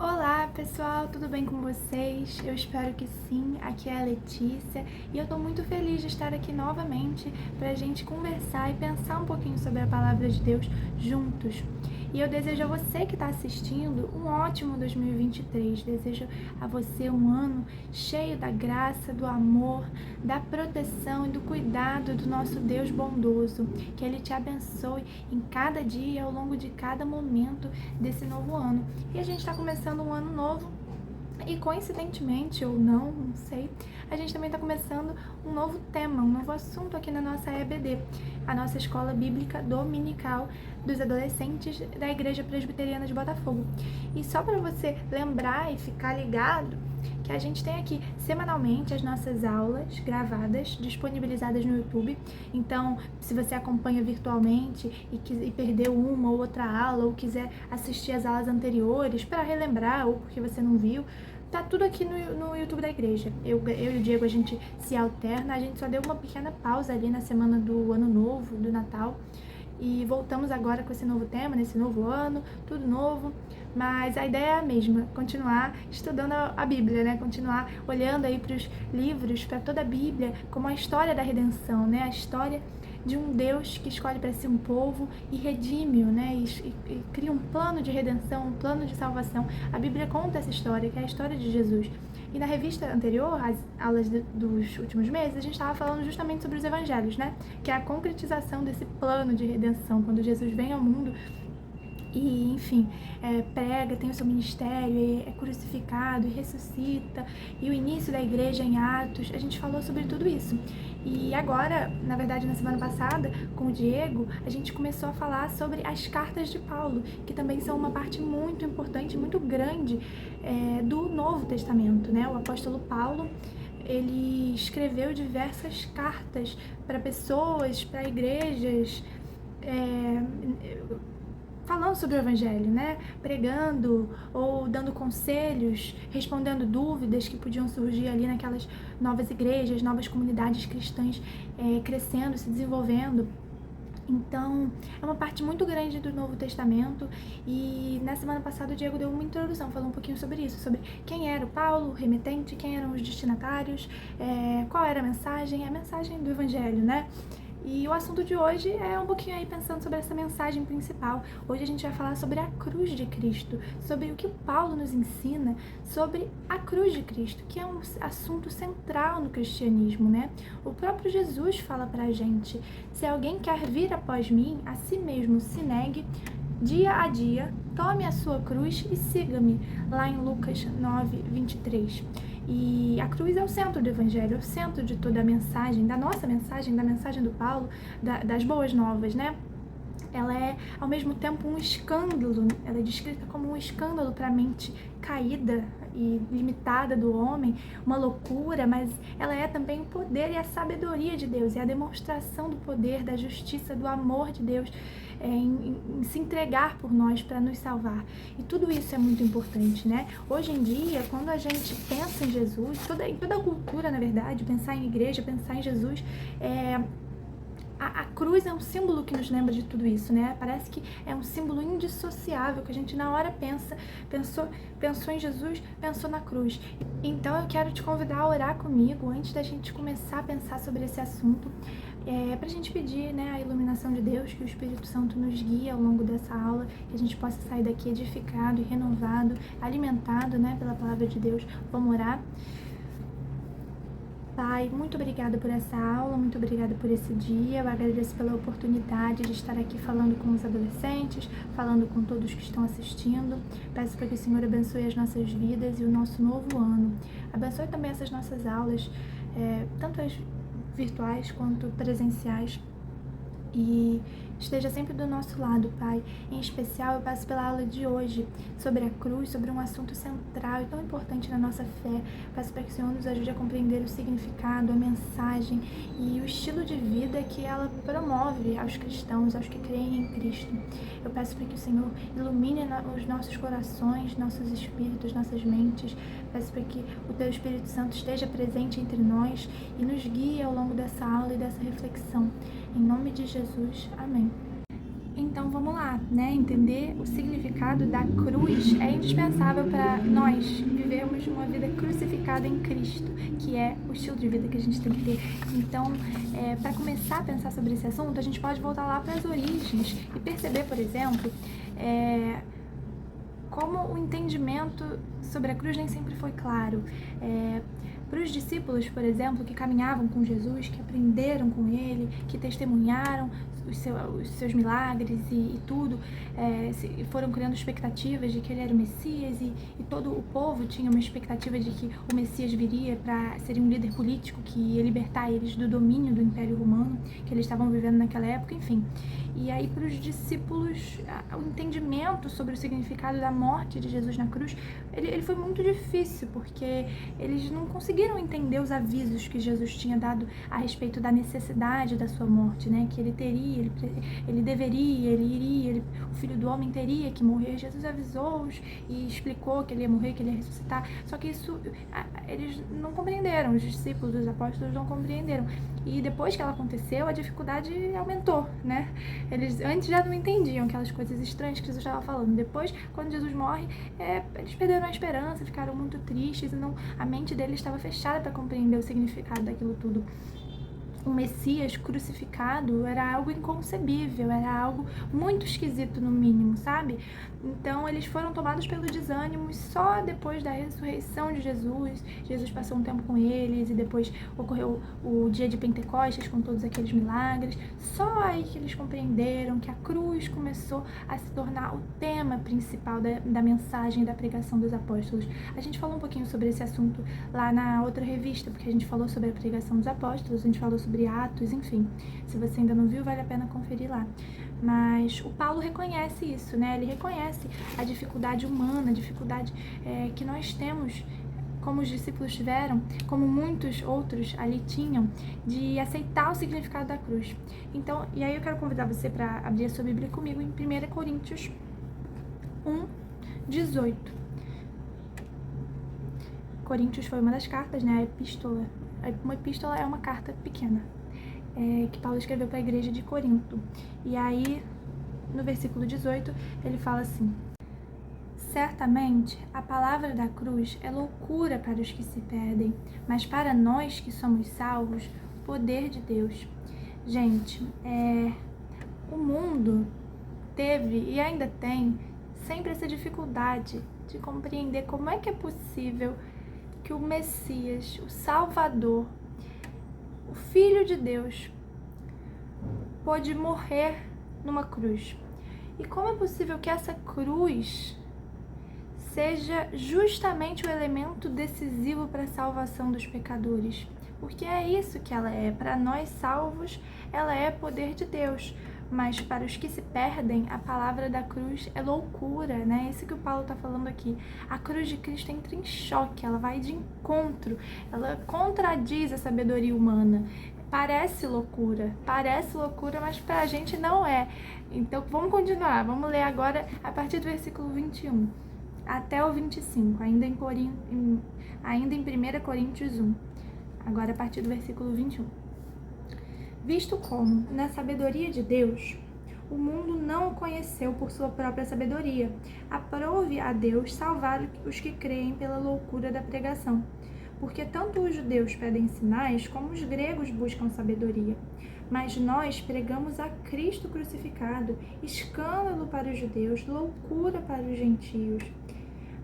Olá pessoal, tudo bem com vocês? Eu espero que sim, aqui é a Letícia e eu tô muito feliz de estar aqui novamente pra gente conversar e pensar um pouquinho sobre a Palavra de Deus juntos. E eu desejo a você que está assistindo um ótimo 2023, desejo a você um ano cheio da graça, do amor, da proteção e do cuidado do nosso Deus bondoso, que Ele te abençoe em cada dia e ao longo de cada momento desse novo ano. E a gente está começando um ano novo e, coincidentemente ou não sei, a gente também está começando um novo tema, um novo assunto aqui na nossa EBD, a nossa Escola Bíblica Dominical dos Adolescentes da Igreja Presbiteriana de Botafogo. E só para você lembrar e ficar ligado, que a gente tem aqui semanalmente as nossas aulas gravadas, disponibilizadas no YouTube. Então, se você acompanha virtualmente e perdeu uma ou outra aula, ou quiser assistir as aulas anteriores para relembrar, ou porque você não viu, tá tudo aqui no YouTube da igreja. Eu e o Diego, a gente se alterna, a gente só deu uma pequena pausa ali na semana do Ano Novo, do Natal, e voltamos agora com esse novo tema, nesse novo ano, tudo novo, mas a ideia é a mesma, continuar estudando a Bíblia, né? Continuar olhando aí para os livros, para toda a Bíblia, como a história da redenção, né? A história de um Deus que escolhe para si um povo e redime-o, né? E cria um plano de redenção, um plano de salvação. A Bíblia conta essa história, que é a história de Jesus. E na revista anterior, as aulas dos últimos meses, a gente estava falando justamente sobre os evangelhos, né? Que é a concretização desse plano de redenção, quando Jesus vem ao mundo e, enfim, prega, tem o seu ministério, é crucificado e ressuscita, e o início da igreja em Atos, a gente falou sobre tudo isso. E agora, na verdade, na semana passada, com o Diego, a gente começou a falar sobre as cartas de Paulo, que também são uma parte muito importante, muito grande do Novo Testamento, né? O apóstolo Paulo, ele escreveu diversas cartas para pessoas, para igrejas, falando sobre o evangelho, né? Pregando ou dando conselhos, respondendo dúvidas que podiam surgir ali naquelas novas igrejas, novas comunidades cristãs crescendo, se desenvolvendo. Então, é uma parte muito grande do Novo Testamento, e na semana passada o Diego deu uma introdução, falou um pouquinho sobre isso, sobre quem era o Paulo, o remetente, quem eram os destinatários, qual era a mensagem do Evangelho, né? E o assunto de hoje é um pouquinho aí pensando sobre essa mensagem principal. Hoje a gente vai falar sobre a cruz de Cristo, sobre o que Paulo nos ensina sobre a cruz de Cristo, que é um assunto central no cristianismo, né? O próprio Jesus fala pra gente: se alguém quer vir após mim, a si mesmo se negue, dia a dia, tome a sua cruz e siga-me, lá em Lucas 9:23. E a cruz é o centro do evangelho, é o centro de toda a mensagem, da nossa mensagem, da mensagem do Paulo, das boas novas, né? Ela é, ao mesmo tempo, um escândalo, ela é descrita como um escândalo para a mente caída e limitada do homem, uma loucura, mas ela é também o poder e a sabedoria de Deus, é a demonstração do poder, da justiça, do amor de Deus em se entregar por nós para nos salvar. E tudo isso é muito importante, né? Hoje em dia, quando a gente pensa em Jesus, em toda a cultura, na verdade, pensar em igreja, pensar em Jesus, a cruz é um símbolo que nos lembra de tudo isso, né? Parece que é um símbolo indissociável, que a gente na hora pensou em Jesus, pensou na cruz. Então eu quero te convidar a orar comigo antes da gente começar a pensar sobre esse assunto, pra gente pedir, né, a iluminação de Deus, que o Espírito Santo nos guie ao longo dessa aula, que a gente possa sair daqui edificado e renovado, alimentado, né, pela palavra de Deus. Vamos orar? Pai, muito obrigada por essa aula, muito obrigada por esse dia. Eu agradeço pela oportunidade de estar aqui falando com os adolescentes, falando com todos que estão assistindo. Peço para que o Senhor abençoe as nossas vidas e o nosso novo ano. Abençoe também essas nossas aulas, tanto as virtuais quanto presenciais, e esteja sempre do nosso lado, Pai. Em especial, eu peço pela aula de hoje, sobre a cruz, sobre um assunto central e tão importante na nossa fé. Peço para que o Senhor nos ajude a compreender o significado, a mensagem e o estilo de vida que ela promove aos cristãos, aos que creem em Cristo. Eu peço para que o Senhor ilumine os nossos corações, nossos espíritos, nossas mentes. Peço para que o Teu Espírito Santo esteja presente entre nós e nos guie ao longo dessa aula e dessa reflexão. Em nome de Jesus, amém. Então vamos lá, né? Entender o significado da cruz é indispensável para nós vivermos uma vida crucificada em Cristo, que é o estilo de vida que a gente tem que ter. Então, para começar a pensar sobre esse assunto, a gente pode voltar lá para as origens e perceber, por exemplo, como o entendimento sobre a cruz nem sempre foi claro. Para os discípulos, por exemplo, que caminhavam com Jesus, que aprenderam com ele, que testemunharam os seus milagres e tudo, foram criando expectativas de que ele era o Messias e todo o povo tinha uma expectativa de que o Messias viria para ser um líder político que ia libertar eles do domínio do Império Romano que eles estavam vivendo naquela época, enfim. E aí, para os discípulos, o entendimento sobre o significado da morte de Jesus na cruz, ele foi muito difícil, porque eles não conseguiram entender os avisos que Jesus tinha dado a respeito da necessidade da sua morte, né? Que ele teria, ele deveria, ele iria, o Filho do Homem teria que morrer. Jesus avisou-os e explicou que ele ia morrer, que ele ia ressuscitar. Só que isso, eles não compreenderam, os discípulos, os apóstolos não compreenderam. E depois que ela aconteceu, a dificuldade aumentou, né? Eles antes já não entendiam aquelas coisas estranhas que Jesus estava falando. Depois, quando Jesus morre, eles perderam a esperança, ficaram muito tristes, e a mente deles estava fechada para compreender o significado daquilo tudo. O Messias crucificado era algo inconcebível, era algo muito esquisito no mínimo, sabe? Então eles foram tomados pelo desânimo e só depois da ressurreição de Jesus, Jesus passou um tempo com eles e depois ocorreu o dia de Pentecostes com todos aqueles milagres, só aí que eles compreenderam que a cruz começou a se tornar o tema principal da mensagem da pregação dos apóstolos. A gente falou um pouquinho sobre esse assunto lá na outra revista, porque a gente falou sobre a pregação dos apóstolos, a gente falou sobre Atos, enfim. Se você ainda não viu, vale a pena conferir lá. Mas o Paulo reconhece isso, né? Ele reconhece a dificuldade humana, a dificuldade que nós temos, como os discípulos tiveram, como muitos outros ali tinham, de aceitar o significado da cruz. Então, e aí eu quero convidar você para abrir a sua Bíblia comigo em 1 Coríntios 1, 18. Coríntios foi uma das cartas, né? A epístola. Uma epístola é uma carta pequena, que Paulo escreveu para a igreja de Corinto. E aí, no versículo 18, ele fala assim: certamente a palavra da cruz é loucura para os que se perdem, mas para nós que somos salvos, poder de Deus. Gente, o mundo teve e ainda tem sempre essa dificuldade de compreender como é que é possível que o Messias, o Salvador, o Filho de Deus, pôde morrer numa cruz. E como é possível que essa cruz seja justamente o elemento decisivo para a salvação dos pecadores? Porque é isso que ela é. Para nós salvos, ela é poder de Deus. Mas para os que se perdem, a palavra da cruz é loucura, né? Isso que o Paulo está falando aqui. A cruz de Cristo entra em choque, ela vai de encontro, ela contradiz a sabedoria humana. Parece loucura, mas para a gente não é. Então vamos continuar, vamos ler agora a partir do versículo 21 até o 25, ainda em 1 Coríntios 1, agora a partir do versículo 21. Visto como, na sabedoria de Deus, o mundo não o conheceu por sua própria sabedoria, aprove a Deus salvar os que creem pela loucura da pregação. Porque tanto os judeus pedem sinais, como os gregos buscam sabedoria. Mas nós pregamos a Cristo crucificado, escândalo para os judeus, loucura para os gentios.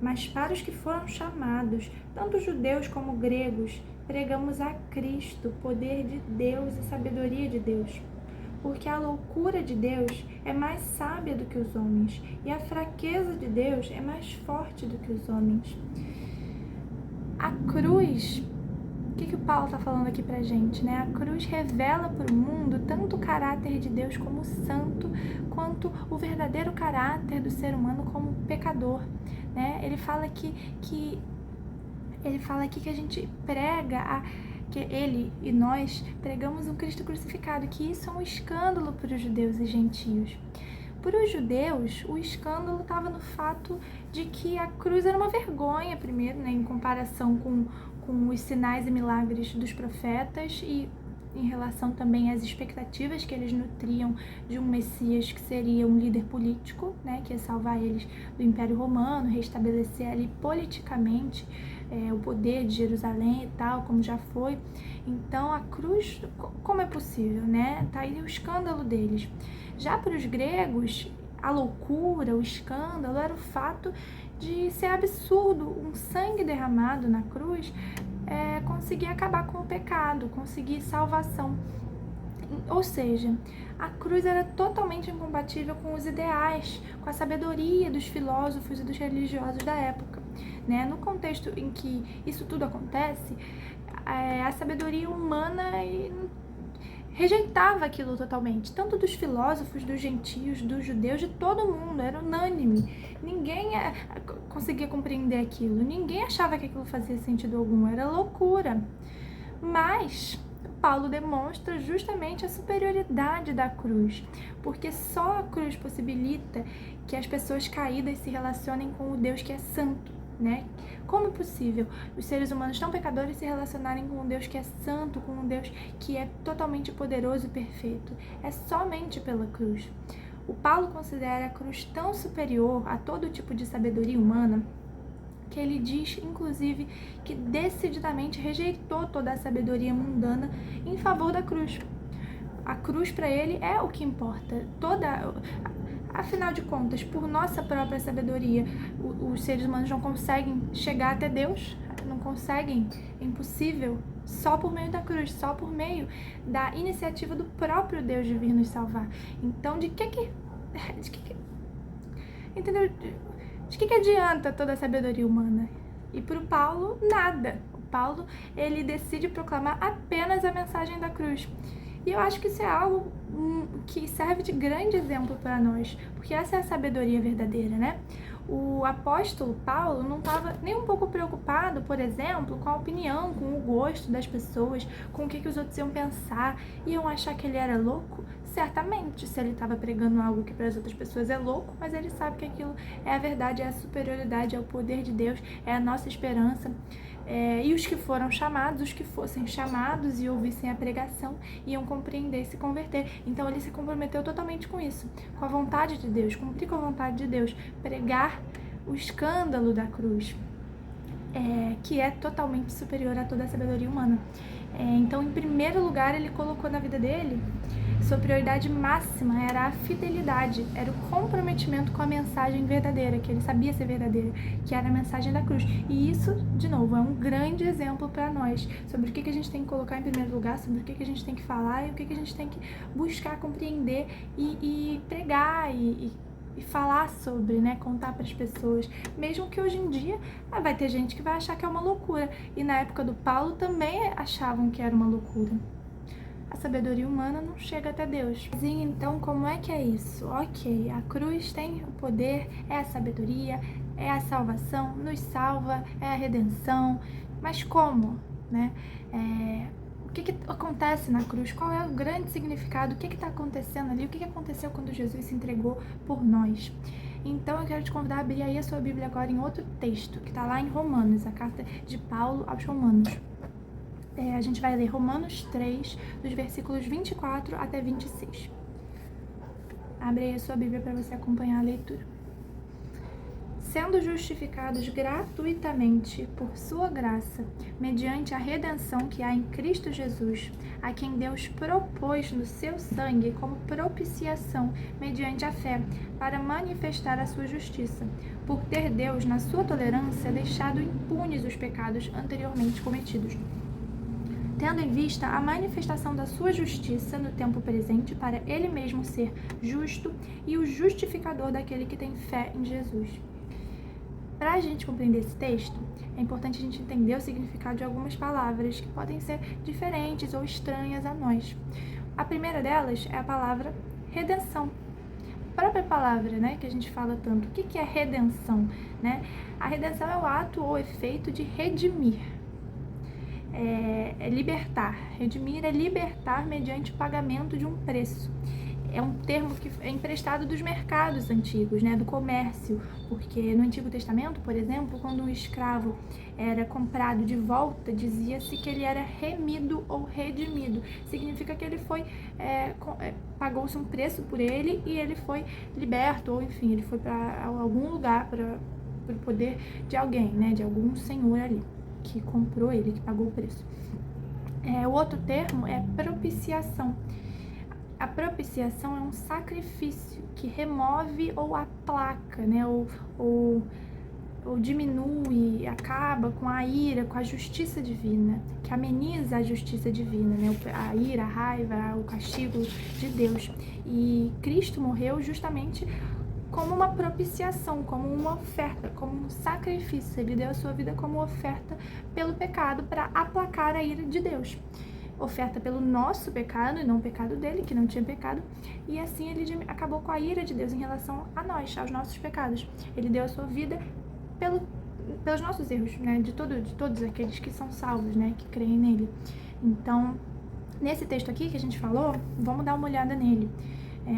Mas para os que foram chamados, tanto judeus como gregos, pregamos a Cristo, poder de Deus e sabedoria de Deus. Porque a loucura de Deus é mais sábia do que os homens, e a fraqueza de Deus é mais forte do que os homens. A cruz, o que o Paulo está falando aqui pra gente, né? A cruz revela para o mundo tanto o caráter de Deus como santo, quanto o verdadeiro caráter do ser humano como pecador, né? Ele fala aqui que a gente prega, que ele e nós pregamos um Cristo crucificado, que isso é um escândalo para os judeus e gentios. Para os judeus, o escândalo estava no fato de que a cruz era uma vergonha, primeiro, né, em comparação com os sinais e milagres dos profetas, e em relação também às expectativas que eles nutriam de um Messias que seria um líder político, né, que ia salvar eles do Império Romano, restabelecer ali politicamente o poder de Jerusalém e tal, como já foi. Então a cruz, como é possível, né? Tá aí o escândalo deles. Já para os gregos, a loucura, o escândalo era o fato de ser absurdo um sangue derramado na cruz conseguir acabar com o pecado, conseguir salvação. Ou seja, a cruz era totalmente incompatível com os ideais, com a sabedoria dos filósofos e dos religiosos da época, né? No contexto em que isso tudo acontece, a sabedoria humana rejeitava aquilo totalmente, tanto dos filósofos, dos gentios, dos judeus, de todo mundo, era unânime. Ninguém conseguia compreender aquilo, ninguém achava que aquilo fazia sentido algum, era loucura. Mas Paulo demonstra justamente a superioridade da cruz, porque só a cruz possibilita que as pessoas caídas se relacionem com o Deus que é santo, né? Como é possível os seres humanos tão pecadores se relacionarem com um Deus que é santo, com um Deus que é totalmente poderoso e perfeito? É somente pela cruz. O Paulo considera a cruz tão superior a todo tipo de sabedoria humana que ele diz, inclusive, que decididamente rejeitou toda a sabedoria mundana em favor da cruz. A cruz para ele é o que importa. Afinal de contas, por nossa própria sabedoria, os seres humanos não conseguem chegar até Deus, não conseguem, é impossível, só por meio da cruz, só por meio da iniciativa do próprio Deus de vir nos salvar. Então, entendeu? De que adianta toda a sabedoria humana? E para o Paulo, nada. O Paulo, ele decide proclamar apenas a mensagem da cruz. E eu acho que isso é algo que serve de grande exemplo para nós, porque essa é a sabedoria verdadeira, né? O apóstolo Paulo não estava nem um pouco preocupado, por exemplo, com a opinião, com o gosto das pessoas, com o que os outros iam pensar, iam achar que ele era louco. Certamente, se ele estava pregando algo que para as outras pessoas é louco, mas ele sabe que aquilo é a verdade, é a superioridade, é o poder de Deus, é a nossa esperança. E os que foram chamados, os que fossem chamados e ouvissem a pregação, iam compreender e se converter. Então ele se comprometeu totalmente com isso, com a vontade de Deus, cumprir com a vontade de Deus, pregar o escândalo da cruz, que é totalmente superior a toda a sabedoria humana. Então, em primeiro lugar, ele colocou na vida dele, sua prioridade máxima era a fidelidade, era o comprometimento com a mensagem verdadeira, que ele sabia ser verdadeira, que era a mensagem da cruz. E isso, de novo, é um grande exemplo para nós, sobre o que a gente tem que colocar em primeiro lugar, sobre o que a gente tem que falar e o que a gente tem que buscar compreender e pregar e falar sobre, né, contar para as pessoas, mesmo que hoje em dia vai ter gente que vai achar que é uma loucura, e na época do Paulo também achavam que era uma loucura. A sabedoria humana não chega até Deus. Então, como é que é isso? Ok, a cruz tem o poder, é a sabedoria, é a salvação, nos salva, é a redenção, mas como, né? O que acontece na cruz? Qual é o grande significado? O que está acontecendo ali? O que aconteceu quando Jesus se entregou por nós? Então eu quero te convidar a abrir aí a sua Bíblia agora em outro texto, que está lá em Romanos, a carta de Paulo aos Romanos. A gente vai ler Romanos 3, dos versículos 24 até 26. Abre aí a sua Bíblia para você acompanhar a leitura. Sendo justificados gratuitamente por sua graça, mediante a redenção que há em Cristo Jesus, a quem Deus propôs no seu sangue como propiciação mediante a fé, para manifestar a sua justiça, por ter Deus, na sua tolerância, deixado impunes os pecados anteriormente cometidos, tendo em vista a manifestação da sua justiça no tempo presente, para ele mesmo ser justo e o justificador daquele que tem fé em Jesus. Para a gente compreender esse texto, é importante a gente entender o significado de algumas palavras que podem ser diferentes ou estranhas a nós. A primeira delas é a palavra redenção. A própria palavra, né, que a gente fala tanto. O que é redenção? Né? A redenção é o ato ou efeito de redimir. É libertar. Redimir é libertar mediante o pagamento de um preço. é um termo que é emprestado dos mercados antigos, né, do comércio, porque no Antigo Testamento, por exemplo, quando um escravo era comprado de volta, dizia-se que ele era remido ou redimido. Significa que ele foi, pagou-se um preço por ele e ele foi liberto, ou enfim, ele foi para algum lugar, para o poder de alguém, né, de algum senhor ali, que comprou ele, que pagou o preço. O outro termo é propiciação. A propiciação é um sacrifício que remove ou aplaca, né, ou diminui, acaba com a ira, com a justiça divina, que ameniza a justiça divina, né, a ira, a raiva, o castigo de Deus. E Cristo morreu justamente como uma propiciação, como uma oferta, como um sacrifício. Ele deu a sua vida como oferta pelo pecado para aplacar a ira de Deus. Oferta pelo nosso pecado e não o pecado dele, que não tinha pecado, e assim ele acabou com a ira de Deus em relação a nós, aos nossos pecados. Ele deu a sua vida pelos nossos erros, né, de todos aqueles que são salvos, né, que creem nele. Então, nesse texto aqui que a gente falou, vamos dar uma olhada nele.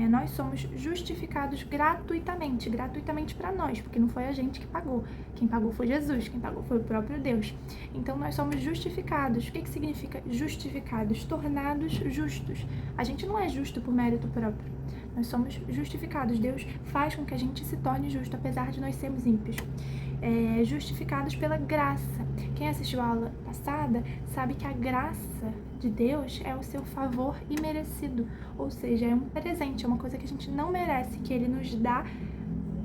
Nós somos justificados gratuitamente para nós, porque não foi a gente que pagou. Quem pagou foi Jesus, quem pagou foi o próprio Deus. Então nós somos justificados. O que significa justificados? Tornados justos. A gente não é justo por mérito próprio. Nós somos justificados. Deus faz com que a gente se torne justo, apesar de nós sermos ímpios. Justificados pela graça. Quem assistiu a aula passada sabe que a graça de Deus é o seu favor imerecido, ou seja, é um presente, é uma coisa que a gente não merece, que Ele nos dá.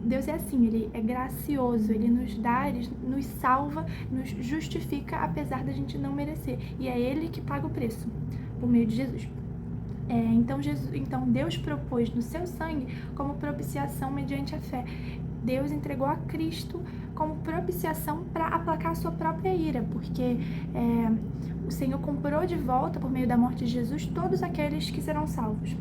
Deus é assim, Ele é gracioso, Ele nos dá, Ele nos salva, nos justifica, apesar da gente não merecer, e é Ele que paga o preço, por meio de Jesus. Então Deus propôs no seu sangue como propiciação mediante a fé. Deus entregou a Cristo como propiciação para aplacar a sua própria ira, porque o Senhor comprou de volta, por meio da morte de Jesus, todos aqueles que serão salvos.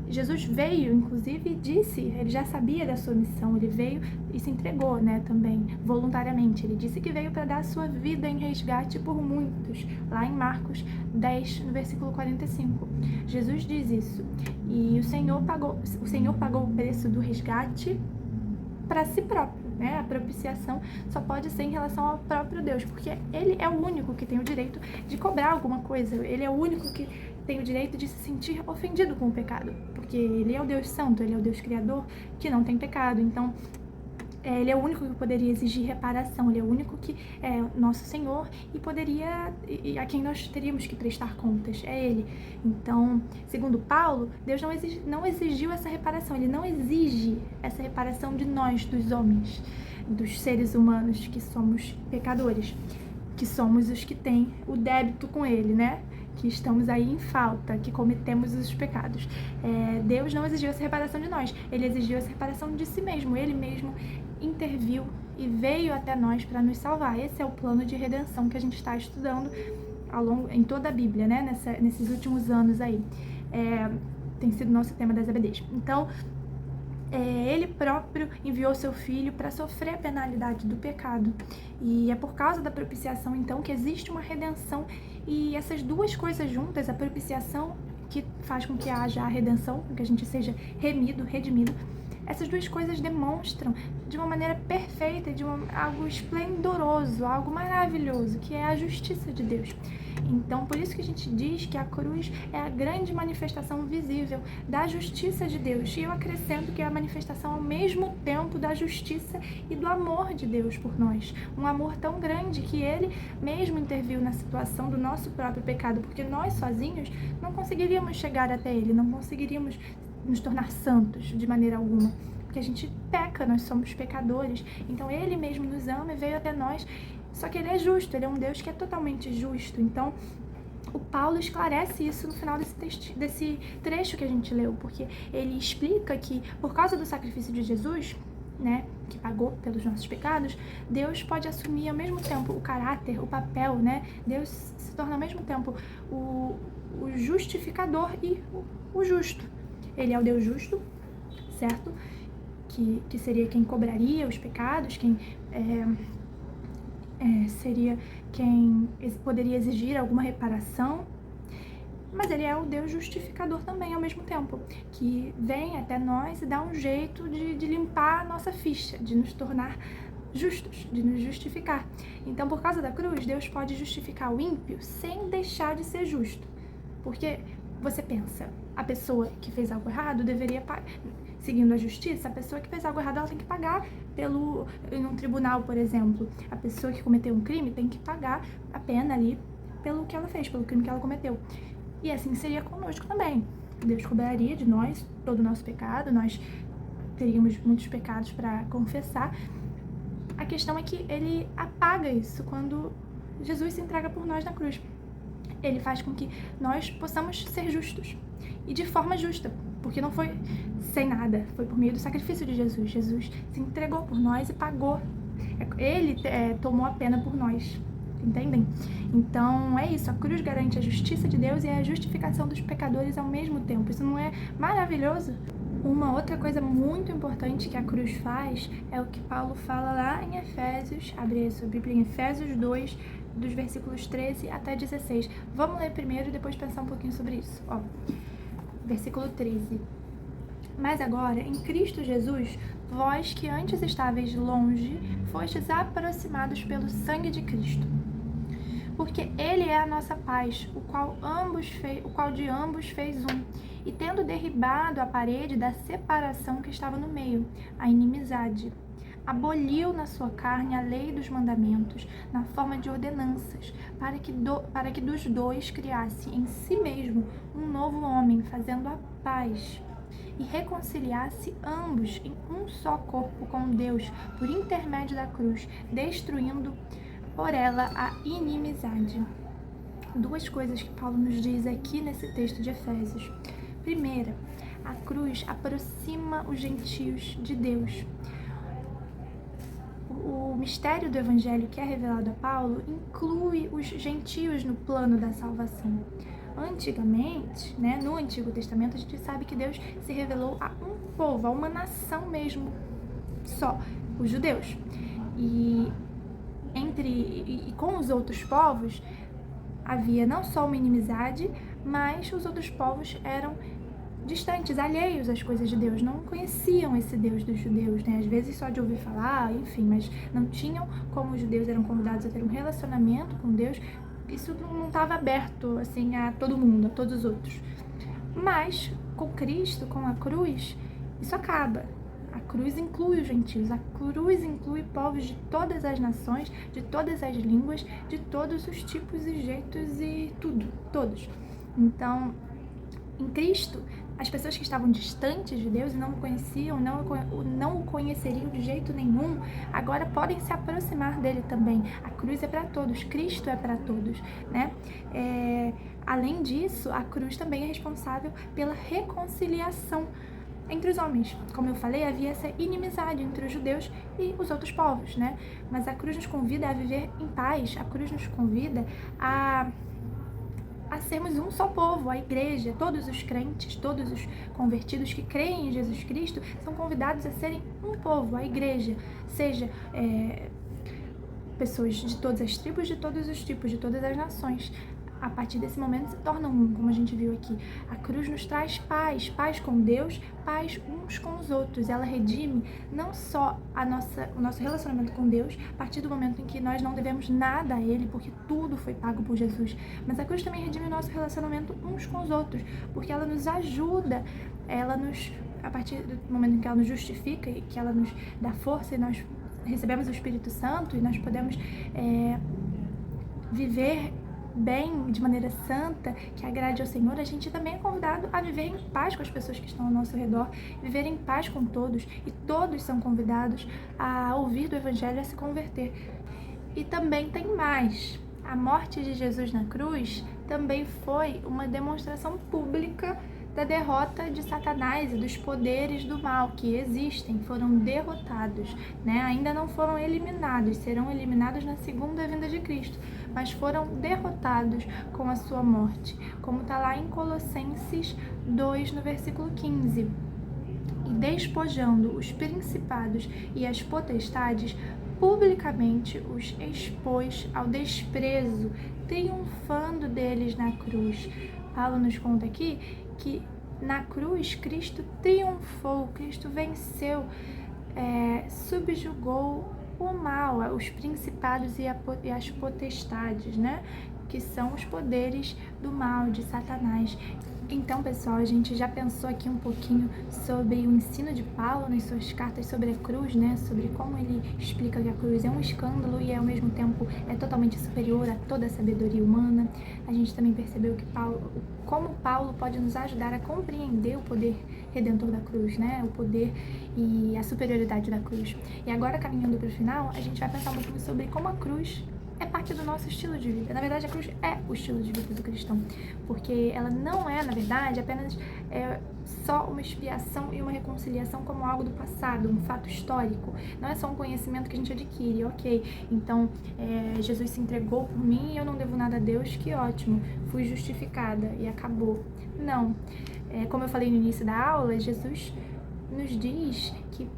Jesus veio, inclusive, e disse, ele já sabia da sua missão, ele veio e se entregou, né, também, voluntariamente. Ele disse que veio para dar a sua vida em resgate por muitos, lá em Marcos 10, no versículo 45. Jesus diz isso. E o Senhor pagou o preço do resgate para si próprio, né? A propiciação só pode ser em relação ao próprio Deus, porque Ele é o único que tem o direito de cobrar alguma coisa, Ele é o único que tem o direito de se sentir ofendido com o pecado, porque Ele é o Deus santo, Ele é o Deus criador que não tem pecado. Então Ele é o único que poderia exigir reparação, Ele é o único que é nosso Senhor e a quem nós teríamos que prestar contas, é Ele. Então, segundo Paulo, Deus não exigiu essa reparação, Ele não exige essa reparação de nós, dos homens, dos seres humanos que somos pecadores, que somos os que têm o débito com Ele, né? Que estamos aí em falta, que cometemos os pecados. Deus não exigiu essa reparação de nós, Ele exigiu essa reparação de si mesmo, Ele mesmo interviu e veio até nós para nos salvar. Esse é o plano de redenção que a gente está estudando em toda a Bíblia, né? Nesses últimos anos aí. Tem sido nosso tema das EBDs. Então, Ele próprio enviou seu Filho para sofrer a penalidade do pecado. E é por causa da propiciação, então, que existe uma redenção. E essas duas coisas juntas, a propiciação, que faz com que haja a redenção, com que a gente seja redimido, essas duas coisas demonstram de uma maneira perfeita, algo esplendoroso, algo maravilhoso, que é a justiça de Deus. Então, por isso que a gente diz que a cruz é a grande manifestação visível da justiça de Deus. E eu acrescento que é a manifestação ao mesmo tempo da justiça e do amor de Deus por nós. Um amor tão grande que Ele mesmo interviu na situação do nosso próprio pecado, porque nós sozinhos não conseguiríamos chegar até Ele, não conseguiríamos nos tornar santos de maneira alguma, porque a gente peca, nós somos pecadores. Então Ele mesmo nos ama e veio até nós. Só que Ele é justo, Ele é um Deus que é totalmente justo. Então, o Paulo esclarece isso no final desse trecho que a gente leu, porque ele explica que, por causa do sacrifício de Jesus, né, que pagou pelos nossos pecados, Deus pode assumir ao mesmo tempo o caráter, o papel, né? Deus se torna ao mesmo tempo o justificador e o justo. Ele é o Deus justo, certo? Que seria quem cobraria os pecados, quem seria quem poderia exigir alguma reparação. mas ele é o Deus justificador também ao mesmo tempo, que vem até nós e dá um jeito de limpar a nossa ficha, de nos tornar justos, de nos justificar. Então, por causa da cruz, Deus pode justificar o ímpio sem deixar de ser justo. Porque você pensa, a pessoa que fez algo errado deveria pagar. Seguindo a justiça, a pessoa que fez algo errado, ela tem que pagar em um tribunal, por exemplo. A pessoa que cometeu um crime tem que pagar a pena ali pelo que ela fez, pelo crime que ela cometeu. E assim seria conosco também. Deus cobraria de nós todo o nosso pecado, nós teríamos muitos pecados para confessar. A questão é que ele apaga isso quando Jesus se entrega por nós na cruz. Ele faz com que nós possamos ser justos. E de forma justa, porque não foi sem nada, foi por meio do sacrifício de Jesus. Jesus se entregou por nós e pagou. Ele tomou a pena por nós. Entendem? Então é isso, a cruz garante a justiça de Deus e a justificação dos pecadores ao mesmo tempo. Isso não é maravilhoso? Uma outra coisa muito importante que a cruz faz é o que Paulo fala lá em Efésios, abre aí a sua Bíblia, em Efésios 2, dos versículos 13 até 16. Vamos ler primeiro e depois pensar um pouquinho sobre isso. Ó, versículo 13. Mas agora, em Cristo Jesus, vós que antes estáveis longe, fostes aproximados pelo sangue de Cristo. Porque ele é a nossa paz, o qual de ambos fez um, e tendo derribado a parede da separação que estava no meio, a inimizade, aboliu na sua carne a lei dos mandamentos, na forma de ordenanças, para que dos dois criasse em si mesmo um novo homem, fazendo a paz, e reconciliasse ambos em um só corpo com Deus, por intermédio da cruz, destruindo por ela a inimizade. Duas coisas que Paulo nos diz aqui nesse texto de Efésios. Primeira, a cruz aproxima os gentios de Deus. O mistério do evangelho que é revelado a Paulo inclui os gentios no plano da salvação. Antigamente, no Antigo Testamento, a gente sabe que Deus se revelou a um povo, a uma nação mesmo, só, os judeus. E com os outros povos havia não só uma inimizade, mas os outros povos eram distantes, alheios às coisas de Deus, não conheciam esse Deus dos judeus, Às vezes só de ouvir falar, enfim, mas não tinham, como os judeus eram convidados a ter um relacionamento com Deus, isso não estava aberto, assim, a todo mundo, a todos os outros. Mas, com Cristo, com a cruz, isso acaba. A cruz inclui os gentios, a cruz inclui povos de todas as nações, de todas as línguas, de todos os tipos e jeitos e tudo, todos. Então, em Cristo, as pessoas que estavam distantes de Deus e não o conheciam, não o conheceriam de jeito nenhum, agora podem se aproximar dele também. A cruz é para todos, Cristo é para todos, Além disso, a cruz também é responsável pela reconciliação entre os homens. Como eu falei, havia essa inimizade entre os judeus e os outros povos, Mas a cruz nos convida a viver em paz, a cruz nos convida a sermos um só povo, a igreja, todos os crentes, todos os convertidos que creem em Jesus Cristo são convidados a serem um povo, a igreja, seja pessoas de todas as tribos, de todos os tipos, de todas as nações. A partir desse momento se tornam um, como a gente viu aqui. A cruz nos traz paz, paz com Deus, paz uns com os outros. Ela redime não só o nosso relacionamento com Deus, a partir do momento em que nós não devemos nada a Ele, porque tudo foi pago por Jesus, mas a cruz também redime o nosso relacionamento uns com os outros, porque ela nos ajuda, a partir do momento em que ela nos justifica e que ela nos dá força e nós recebemos o Espírito Santo e nós podemos viver bem, de maneira santa, que agrade ao Senhor, a gente também é convidado a viver em paz com as pessoas que estão ao nosso redor, viver em paz com todos, e todos são convidados a ouvir do Evangelho e a se converter. E também tem mais. A morte de Jesus na cruz também foi uma demonstração pública da derrota de Satanás e dos poderes do mal que existem, foram derrotados, Ainda não foram eliminados, serão eliminados na segunda vinda de Cristo, mas foram derrotados com a sua morte, como está lá em Colossenses 2, no versículo 15. E despojando os principados e as potestades, publicamente os expôs ao desprezo, triunfando deles na cruz. Paulo nos conta aqui que na cruz Cristo triunfou, Cristo venceu, subjugou o mal, os principados e as potestades, né? Que são os poderes do mal, de Satanás. Então, pessoal, a gente já pensou aqui um pouquinho sobre o ensino de Paulo nas suas cartas sobre a cruz, né? Sobre como ele explica que a cruz é um escândalo e, ao mesmo tempo, é totalmente superior a toda a sabedoria humana. A gente também percebeu que como Paulo pode nos ajudar a compreender o poder redentor da cruz, né? O poder e a superioridade da cruz. E agora, caminhando para o final, a gente vai pensar um pouquinho sobre como a cruz é parte do nosso estilo de vida. Na verdade, a cruz é o estilo de vida do cristão, porque ela não é, na verdade, apenas só uma expiação e uma reconciliação como algo do passado, um fato histórico. Não é só um conhecimento que a gente adquire, ok, então Jesus se entregou por mim e eu não devo nada a Deus, que ótimo, fui justificada e acabou. Não, como eu falei no início da aula, Jesus nos diz que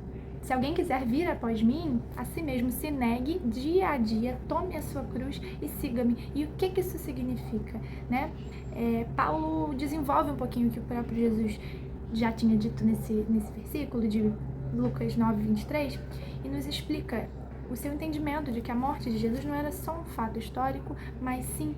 se alguém quiser vir após mim, a si mesmo se negue dia a dia, tome a sua cruz e siga-me. E o que isso significa, né? Paulo desenvolve um pouquinho o que o próprio Jesus já tinha dito nesse versículo de Lucas 9, 23, e nos explica o seu entendimento de que a morte de Jesus não era só um fato histórico, mas sim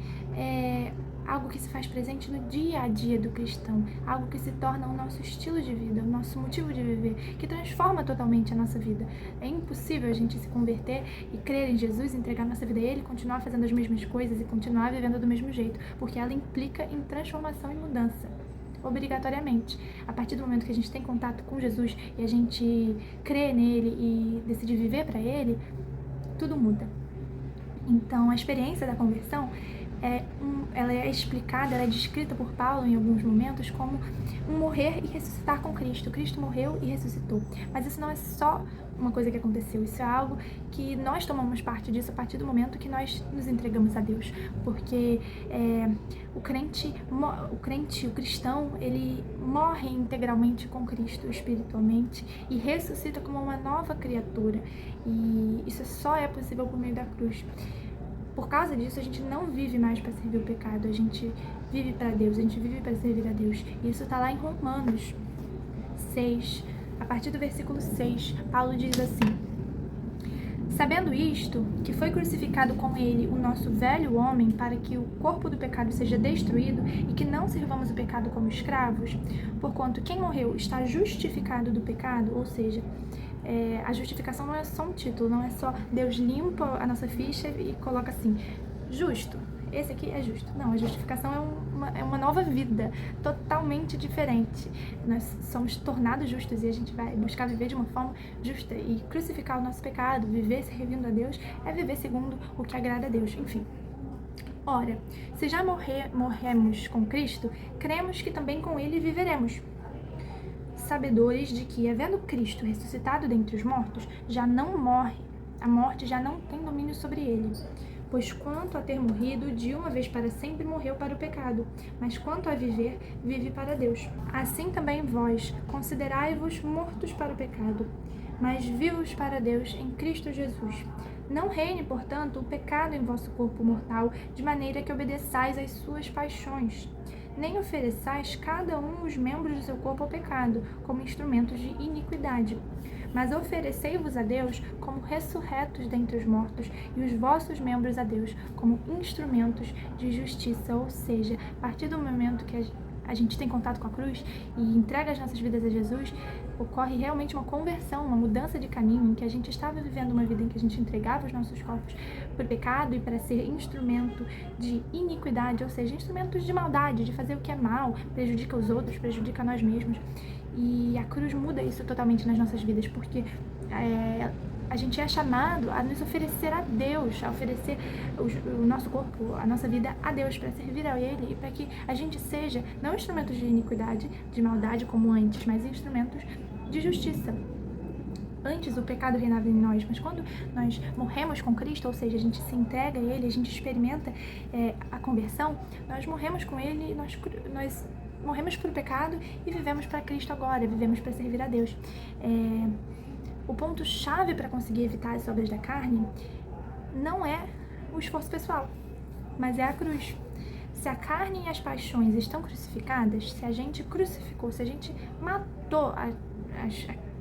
algo que se faz presente no dia a dia do cristão, algo que se torna o nosso estilo de vida, o nosso motivo de viver, que transforma totalmente a nossa vida. É impossível a gente se converter e crer em Jesus, entregar nossa vida a Ele, continuar fazendo as mesmas coisas e continuar vivendo do mesmo jeito, porque ela implica em transformação e mudança, obrigatoriamente. A partir do momento que a gente tem contato com Jesus e a gente crê nele e decide viver para Ele, tudo muda. Então, a experiência da conversão ela é explicada, ela é descrita por Paulo em alguns momentos como um morrer e ressuscitar com Cristo. Cristo morreu e ressuscitou. Mas isso não é só uma coisa que aconteceu, isso é algo que nós tomamos parte disso a partir do momento que nós nos entregamos a Deus. Porque o cristão, ele morre integralmente com Cristo espiritualmente e ressuscita como uma nova criatura. E isso só é possível por meio da cruz. Por causa disso, a gente não vive mais para servir o pecado, a gente vive para Deus, a gente vive para servir a Deus. E isso está lá em Romanos 6, a partir do versículo 6, Paulo diz assim: sabendo isto, que foi crucificado com ele o nosso velho homem, para que o corpo do pecado seja destruído e que não servamos o pecado como escravos, porquanto quem morreu está justificado do pecado, ou seja, a justificação não é só um título, não é só Deus limpa a nossa ficha e coloca assim, justo, esse aqui é justo. Não, a justificação é uma nova vida, totalmente diferente. Nós somos tornados justos e a gente vai buscar viver de uma forma justa e crucificar o nosso pecado, viver servindo a Deus, é viver segundo o que agrada a Deus, enfim. Ora, se já morremos com Cristo, cremos que também com Ele viveremos, sabedores de que, havendo Cristo ressuscitado dentre os mortos, já não morre, a morte já não tem domínio sobre ele. Pois quanto a ter morrido, de uma vez para sempre morreu para o pecado, mas quanto a viver, vive para Deus. Assim também vós, considerai-vos mortos para o pecado, mas vivos para Deus em Cristo Jesus. Não reine, portanto, o pecado em vosso corpo mortal, de maneira que obedeçais às suas paixões. Nem ofereçais cada um os membros do seu corpo ao pecado, como instrumentos de iniquidade. Mas oferecei-vos a Deus como ressurretos dentre os mortos, e os vossos membros a Deus como instrumentos de justiça. Ou seja, a partir do momento que a gente tem contato com a cruz e entrega as nossas vidas a Jesus, ocorre realmente uma conversão, uma mudança de caminho, em que a gente estava vivendo uma vida em que a gente entregava os nossos corpos para o pecado e para ser instrumento de iniquidade, ou seja, instrumentos de maldade, de fazer o que é mal, prejudica os outros, prejudica nós mesmos. E a cruz muda isso totalmente nas nossas vidas, porque a gente é chamado a nos oferecer a Deus, a oferecer o nosso corpo, a nossa vida a Deus, para servir a Ele e para que a gente seja não instrumentos de iniquidade, de maldade como antes, mas instrumentos de justiça. Antes o pecado reinava em nós, mas quando nós morremos com Cristo, ou seja, a gente se entrega a Ele, a gente experimenta a conversão, nós morremos com Ele, nós morremos para o pecado e vivemos para Cristo agora, vivemos para servir a Deus. O ponto-chave para conseguir evitar as obras da carne não é o esforço pessoal, mas é a cruz. Se a carne e as paixões estão crucificadas, se a gente crucificou, se a gente matou a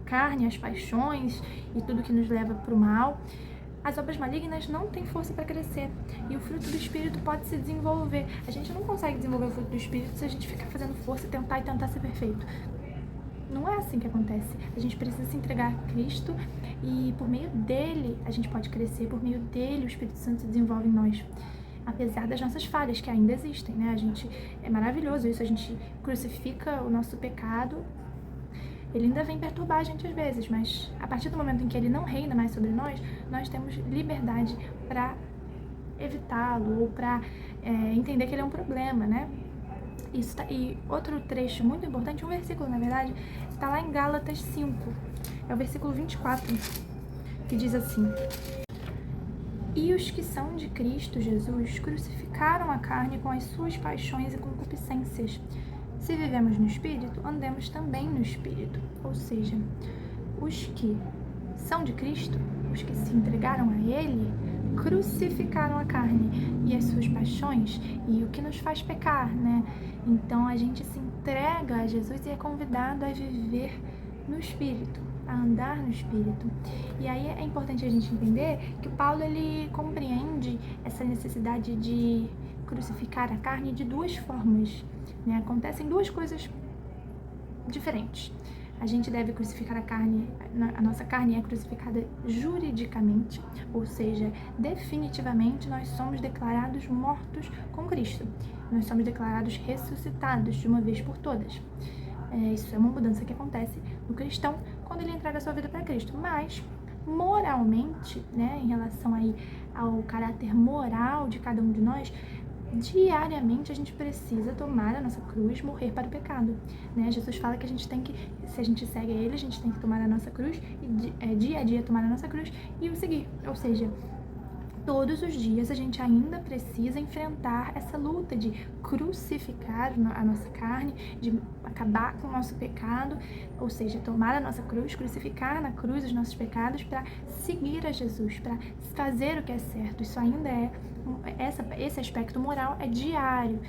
carne, as paixões e tudo que nos leva para o mal, as obras malignas não têm força para crescer e o fruto do Espírito pode se desenvolver. A gente não consegue desenvolver o fruto do Espírito se a gente ficar fazendo força e tentar ser perfeito. Não é assim que acontece. A gente precisa se entregar a Cristo e por meio dele a gente pode crescer, por meio dele o Espírito Santo se desenvolve em nós. Apesar das nossas falhas, que ainda existem, né? É maravilhoso isso, a gente crucifica o nosso pecado. Ele ainda vem perturbar a gente às vezes, mas a partir do momento em que ele não reina mais sobre nós, nós temos liberdade para evitá-lo ou para entender que ele é um problema, né? E outro trecho muito importante, um versículo na verdade, está lá em Gálatas 5, é o versículo 24, que diz assim: E os que são de Cristo Jesus crucificaram a carne com as suas paixões e concupiscências. Se vivemos no Espírito, andemos também no Espírito. Ou seja, os que são de Cristo, os que se entregaram a Ele, crucificaram a carne e as suas paixões e o que nos faz pecar, né? Então a gente se entrega a Jesus e é convidado a viver no Espírito, a andar no Espírito. E aí é importante a gente entender que o Paulo, ele compreende essa necessidade de crucificar a carne de duas formas, né? Acontecem duas coisas diferentes. A gente deve crucificar a carne, a nossa carne é crucificada juridicamente, ou seja, definitivamente nós somos declarados mortos com Cristo. Nós somos declarados ressuscitados de uma vez por todas. Isso é uma mudança que acontece no cristão quando ele entrega a sua vida para Cristo. Mas, moralmente, né, em relação aí ao caráter moral de cada um de nós, diariamente a gente precisa tomar a nossa cruz, morrer para o pecado, né? Jesus fala que a gente tem que, se a gente segue Ele, a gente tem que tomar a nossa cruz e dia a dia tomar a nossa cruz e o seguir. Ou seja, todos os dias a gente ainda precisa enfrentar essa luta de crucificar a nossa carne, de acabar com o nosso pecado, ou seja, tomar a nossa cruz, crucificar na cruz os nossos pecados para seguir a Jesus, para fazer o que é certo. Isso ainda esse aspecto moral é diário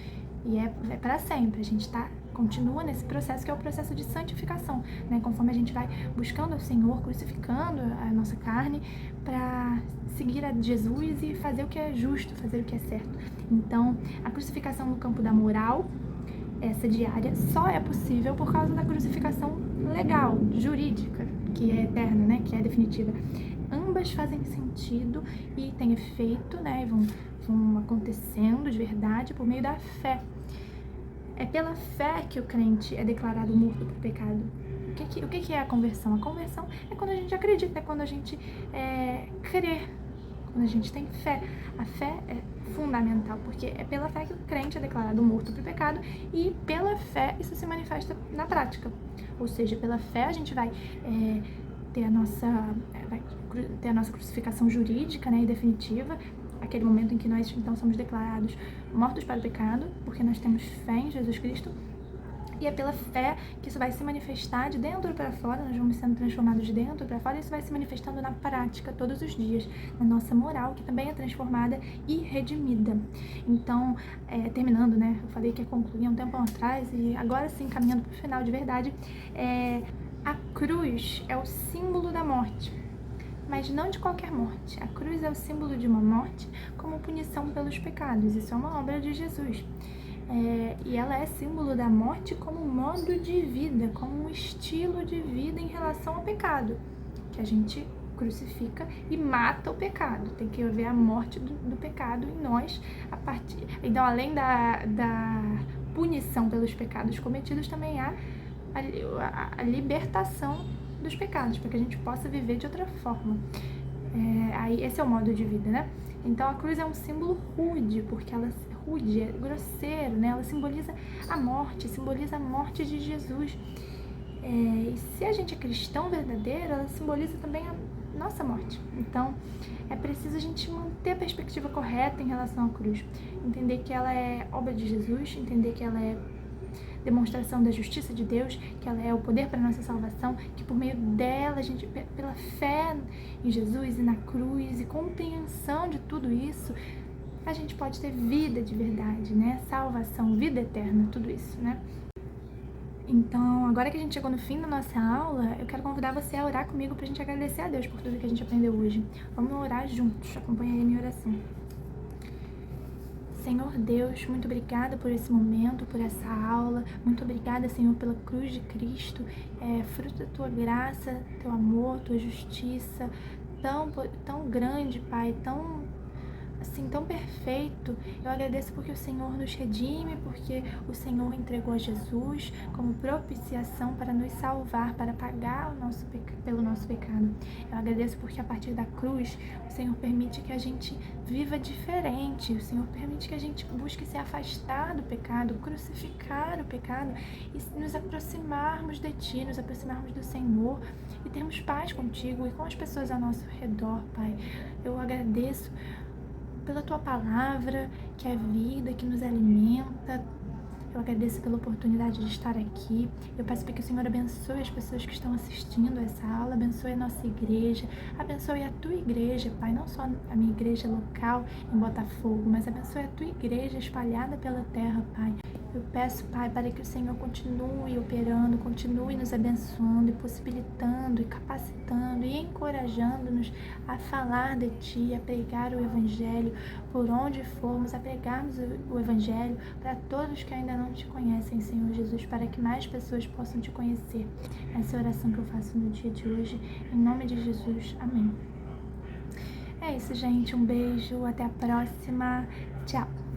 e é para sempre. A gente continua nesse processo que é o processo de santificação, né? Conforme a gente vai buscando o Senhor, crucificando a nossa carne para seguir a Jesus e fazer o que é justo, fazer o que é certo. Então, a crucificação no campo da moral, essa diária, só é possível por causa da crucificação legal, jurídica, que é eterna, né? Que é definitiva. Ambas fazem sentido e têm efeito, né? E vão acontecendo de verdade por meio da fé. É pela fé que o crente é declarado morto por pecado. O que é a conversão? A conversão é quando a gente acredita, é quando a gente crê, quando a gente tem fé. A fé é fundamental, porque é pela fé que o crente é declarado morto por pecado e pela fé isso se manifesta na prática. Ou seja, pela fé a gente vai ter a nossa crucificação jurídica, né, e definitiva, aquele momento em que nós então somos declarados mortos para o pecado, porque nós temos fé em Jesus Cristo, e é pela fé que isso vai se manifestar de dentro para fora, nós vamos sendo transformados de dentro para fora, e isso vai se manifestando na prática todos os dias, na nossa moral, que também é transformada e redimida. Então, terminando, né, eu falei que ia concluir um tempo atrás, e agora sim, caminhando para o final de verdade, a cruz é o símbolo da morte, mas não de qualquer morte. A cruz é o símbolo de uma morte como punição pelos pecados. Isso é uma obra de Jesus. E ela é símbolo da morte como modo de vida, como um estilo de vida em relação ao pecado, que a gente crucifica e mata o pecado. Tem que haver a morte do pecado em nós. Então, além da punição pelos pecados cometidos, também há a libertação dos pecados, para que a gente possa viver de outra forma. Esse é o modo de vida, né? Então a cruz é um símbolo rude, porque ela rude, é grosseiro, né? Ela simboliza a morte de Jesus. E se a gente é cristão verdadeiro, ela simboliza também a nossa morte. Então é preciso a gente manter a perspectiva correta em relação à cruz, entender que ela é obra de Jesus, entender que ela é demonstração da justiça de Deus, que ela é o poder para a nossa salvação, que por meio dela, a gente, pela fé em Jesus e na cruz e compreensão de tudo isso, a gente pode ter vida de verdade, né? Salvação, vida eterna, tudo isso, né? Então, agora que a gente chegou no fim da nossa aula, eu quero convidar você a orar comigo pra gente agradecer a Deus por tudo que a gente aprendeu hoje. Vamos orar juntos, acompanha aí a minha oração. Senhor Deus, muito obrigada por esse momento, por essa aula. Muito obrigada, Senhor, pela cruz de Cristo, fruto da tua graça, teu amor, tua justiça, tão grande, Pai, tão perfeito. Eu agradeço porque o Senhor nos redime, porque o Senhor entregou a Jesus como propiciação para nos salvar, para pagar pelo nosso pecado. Eu agradeço porque a partir da cruz, o Senhor permite que a gente viva diferente, o Senhor permite que a gente busque se afastar do pecado, crucificar o pecado e nos aproximarmos de Ti, nos aproximarmos do Senhor e termos paz contigo e com as pessoas ao nosso redor, Pai. Eu agradeço pela Tua palavra, que é vida, que nos alimenta. Eu agradeço pela oportunidade de estar aqui. Eu peço para que o Senhor abençoe as pessoas que estão assistindo essa aula, abençoe a nossa igreja, abençoe a Tua igreja, Pai, não só a minha igreja local em Botafogo, mas abençoe a Tua igreja espalhada pela terra, Pai. Eu peço, Pai, para que o Senhor continue operando, continue nos abençoando e possibilitando e capacitando e encorajando-nos a falar de Ti, a pregar o Evangelho por onde formos, a pregarmos o Evangelho para todos que ainda não Te conhecem, Senhor Jesus, para que mais pessoas possam Te conhecer. Essa é a oração que eu faço no dia de hoje, em nome de Jesus. Amém. É isso, gente. Um beijo. Até a próxima. Tchau.